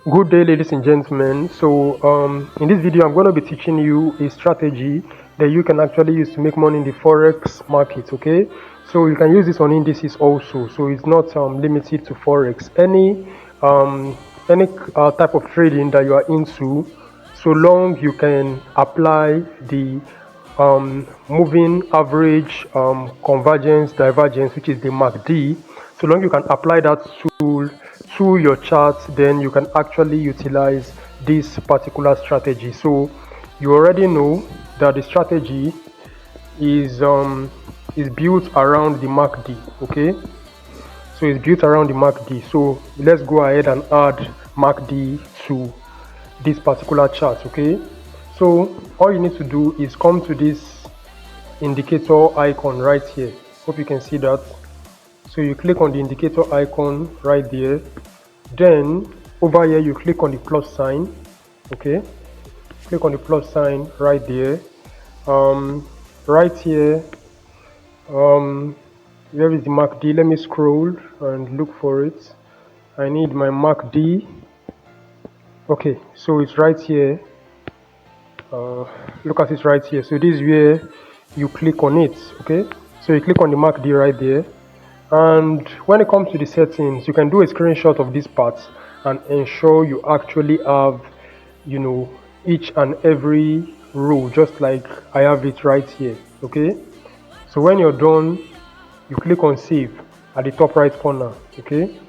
Good day, ladies and gentlemen. In this video I'm going to be teaching you a strategy that you can actually use to make money in the forex market. Okay, so you can use this on indices also, so it's not limited to forex. Any type of trading that you are into, so long you can apply the moving average, convergence, divergence, which is the MACD. So long you can apply that tool to your chart, then you can actually utilize this particular strategy. So you already know that the strategy is built around the MACD. Okay, so it's built around the MACD. So let's go ahead and add MACD to this particular chart. Okay, so all you need to do is come to this indicator icon right here. Hope you can see that. So you click on the indicator icon right there, then over here you click on the plus sign. Okay, click on the plus sign right there. Right here, where is the MACD? Let me scroll and look for it. I need my MACD. Okay, so it's right here. Look at it right here. So this is where you click on it. Okay, so you click on the MACD right there, and when it comes to the settings, you can do a screenshot of this part and ensure you actually have, each and every row, just like I have it right here. Okay, so when you're done, you click on save at the top right corner. Okay,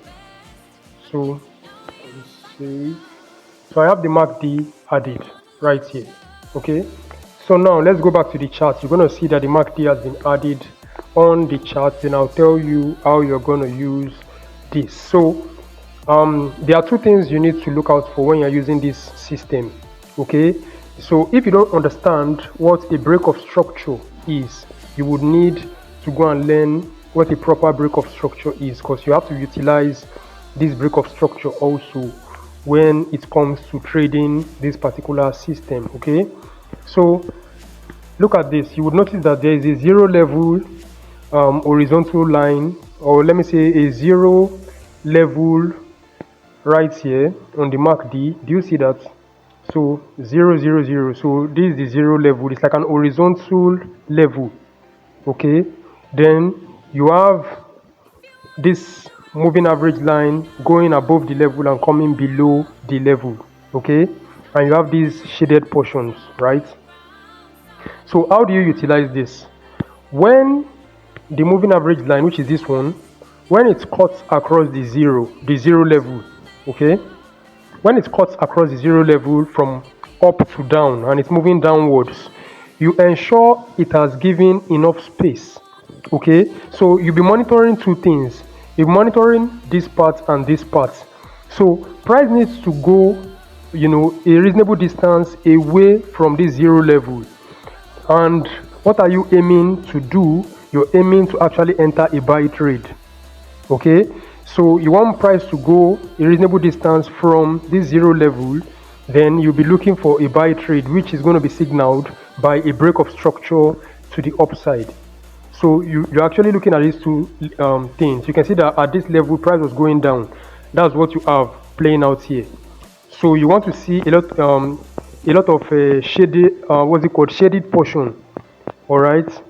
so save. So I have the MACD added right here. Okay, so now let's go back to the chart. You're going to see that the MACD has been added on the chart, and I'll tell you how you're going to use this. So there are two things you need to look out for when you're using this system. Okay, so if you don't understand what a break of structure is, you would need to go and learn what a proper break of structure is, because you have to utilize this break of structure also when it comes to trading this particular system. Okay, so look at this. You would notice that there is a zero level horizontal line, or let me say a zero level right here on the MACD. Do you see that? So 000. So this is the zero level. It's like an horizontal level. Okay, then you have this moving average line going above the level and coming below the level. Okay, and you have these shaded portions, right? So how do you utilize this? When the moving average line, which is this one, when it cuts across the zero level, okay, when it cuts across the zero level from up to down and it's moving downwards, you ensure it has given enough space. Okay, so you'll be monitoring two things. You're monitoring this part and this part. So price needs to go, a reasonable distance away from this zero level. And what are you aiming to do? You're aiming to actually enter a buy trade. Okay, so you want price to go a reasonable distance from this zero level, then you'll be looking for a buy trade, which is going to be signaled by a break of structure to the upside. So you're actually looking at these two things. You can see that at this level, price was going down. That's what you have playing out here. So you want to see a lot of shaded, shaded portion. All right.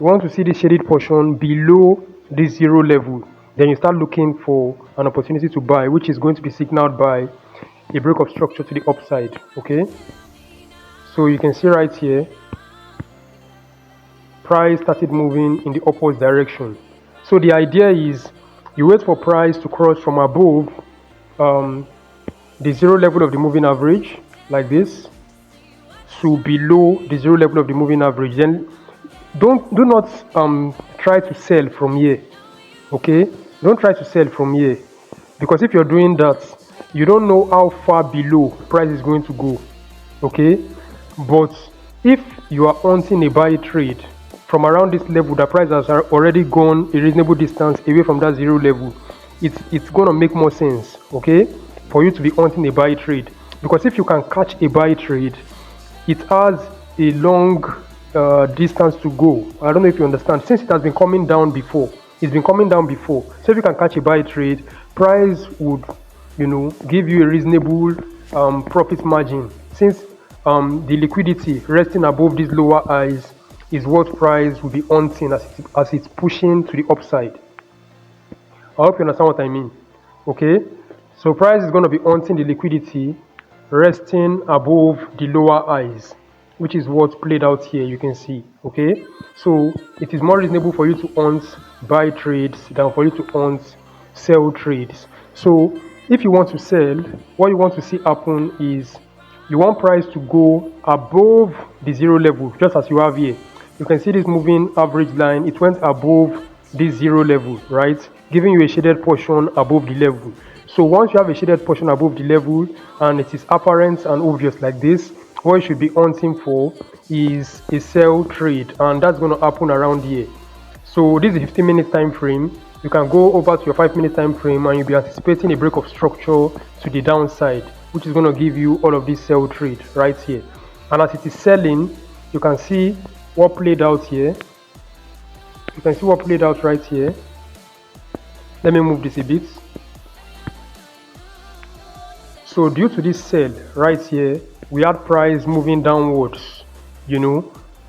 You want to see the shaded portion below this zero level. Then you start looking for an opportunity to buy, which is going to be signaled by a break of structure to the upside. Okay. So you can see right here, price started moving in the upwards direction. So the idea is you wait for price to cross from above the zero level of the moving average like this to below the zero level of the moving average. Then do not try to sell from here. Okay, don't try to sell from here, because if you're doing that, you don't know how far below price is going to go. Okay, but if you are hunting a buy trade from around this level, the price has already gone a reasonable distance away from that zero level, it's going to make more sense, okay, for you to be hunting a buy trade. Because if you can catch a buy trade, it has a long distance to go. I don't know if you understand, since it has been coming down before. So if you can catch a buy trade, price would give you a reasonable profit margin, since the liquidity resting above these lower highs is what price will be hunting as it's pushing to the upside. I hope you understand what I mean. Okay, so price is going to be hunting the liquidity resting above the lower highs, which is what played out here. You can see. Okay, so it is more reasonable for you to hunt buy trades than for you to hunt sell trades. So if you want to sell, what you want to see happen is you want price to go above the zero level, just as you have here. You can see this moving average line, it went above this zero level, right, giving you a shaded portion above the level. So once you have a shaded portion above the level and it is apparent and obvious like this, what you should be hunting for is a sell trade, and that's going to happen around here. So this is a 15-minute time frame. You can go over to your 5-minute time frame and you'll be anticipating a break of structure to the downside, which is going to give you all of this sell trade right here. And as it is selling, you can see what played out here. You can see what played out right here. Let me move this a bit. So due to this sell right here, we had price moving downwards,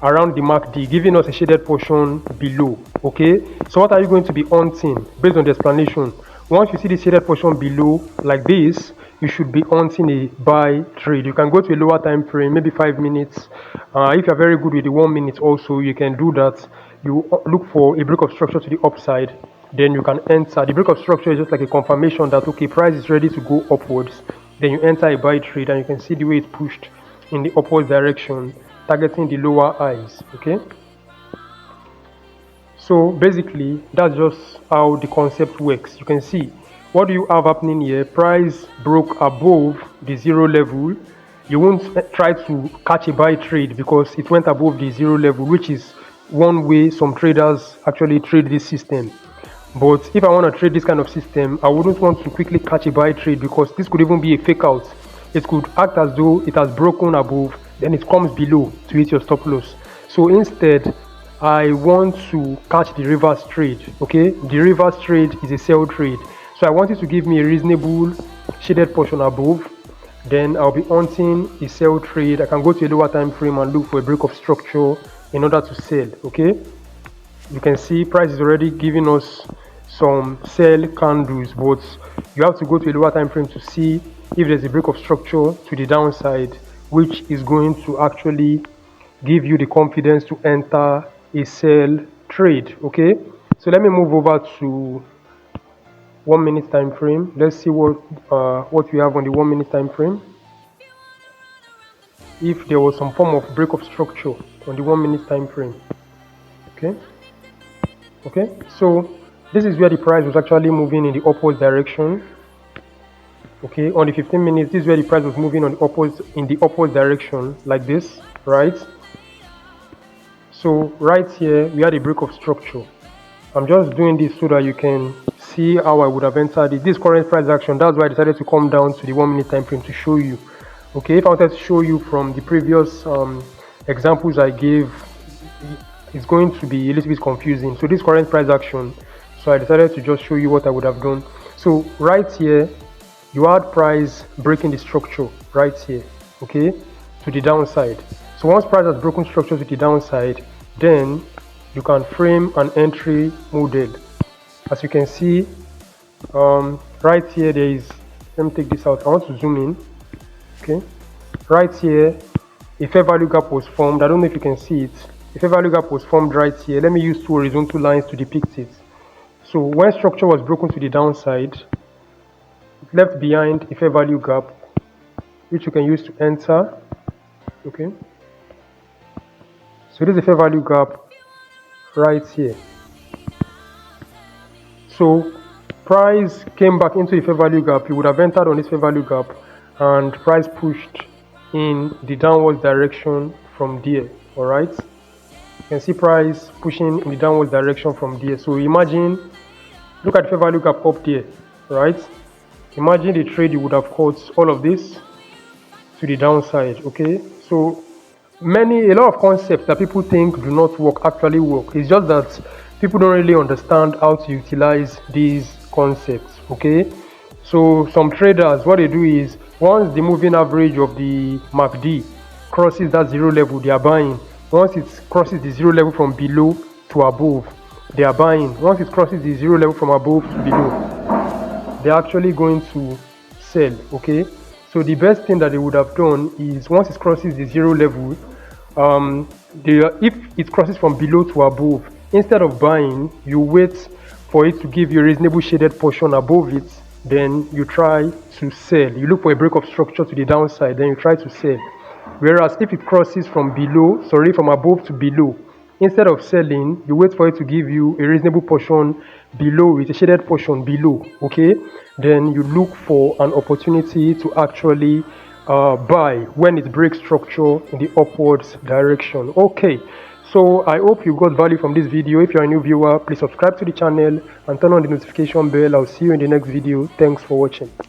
around the mark D, giving us a shaded portion below. Okay, so what are you going to be hunting based on the explanation? Once you see the shaded portion below like this, you should be hunting a buy trade. You can go to a lower time frame, maybe 5 minutes. If you're very good with the 1 minute also, you can do that. You look for a break of structure to the upside, then you can enter. The break of structure is just like a confirmation that, okay, price is ready to go upwards. Then you enter a buy trade and you can see the way it's pushed in the upward direction, targeting the lower highs. Okay, so basically that's just how the concept works. You can see what do you have happening here. Price broke above the zero level. You won't try to catch a buy trade because it went above the zero level, which is one way some traders actually trade this system. But if I want to trade this kind of system, I wouldn't want to quickly catch a buy trade because this could even be a fake out. It could act as though it has broken above, then it comes below to hit your stop loss. So instead, I want to catch the reverse trade. Okay, the reverse trade is a sell trade. So I want it to give me a reasonable shaded portion above. Then I'll be hunting a sell trade. I can go to a lower time frame and look for a break of structure in order to sell. Okay, you can see price is already giving us some sell candles, but you have to go to a lower time frame to see if there's a break of structure to the downside, which is going to actually give you the confidence to enter a sell trade. Okay, so let me move over to 1 minute time frame. Let's see what we have on the 1 minute time frame. If there was some form of break of structure on the 1 minute time frame. Okay, so this is where the price was actually moving in the upward direction. Okay, on the 15 minutes, this is where the price was moving in the upward direction like this, right? So right here we had a break of structure. I'm just doing this so that you can see how I would have entered it. This current price action, that's why I decided to come down to the 1 minute time frame to show you. Okay, if I wanted to show you from the previous examples I gave, it's going to be a little bit confusing. So this current price action, so I decided to just show you what I would have done. So right here you had price breaking the structure right here, okay, to the downside. So once price has broken structure to the downside, then you can frame an entry model. As you can see, right here there is, let me take this out, I want to zoom in. Okay, right here a fair value gap was formed. I don't know if you can see it. A fair value gap was formed right here. Let me use two horizontal lines to depict it. So when structure was broken to the downside, it left behind a fair value gap, which you can use to enter. Okay, so this is a fair value gap right here. So price came back into a fair value gap. You would have entered on this fair value gap and price pushed in the downward direction from there. All right, you can see price pushing in the downward direction from there. So imagine, look at the fair value gap up there, right? Imagine the trade you would have caught all of this to the downside. Okay, so a lot of concepts that people think do not work actually work. It's just that people don't really understand how to utilize these concepts. Okay, So some traders, what they do is, once the moving average of the MACD crosses that zero level, they are buying. Once it crosses the zero level from below to above, they are buying. Once it crosses the zero level from above to below, they're actually going to sell. Okay, so the best thing that they would have done is, once it crosses the zero level, if it crosses from below to above, instead of buying, you wait for it to give you a reasonable shaded portion above it, then you try to sell. You look for a break of structure to the downside, then you try to sell. Whereas if it crosses from above to below, instead of selling, you wait for it to give you a reasonable portion below it, a shaded portion below. Okay, then you look for an opportunity to actually buy when it breaks structure in the upwards direction. Okay, so I hope you got value from this video. If you're a new viewer, please subscribe to the channel and turn on the notification bell. I'll see you in the next video. Thanks for watching.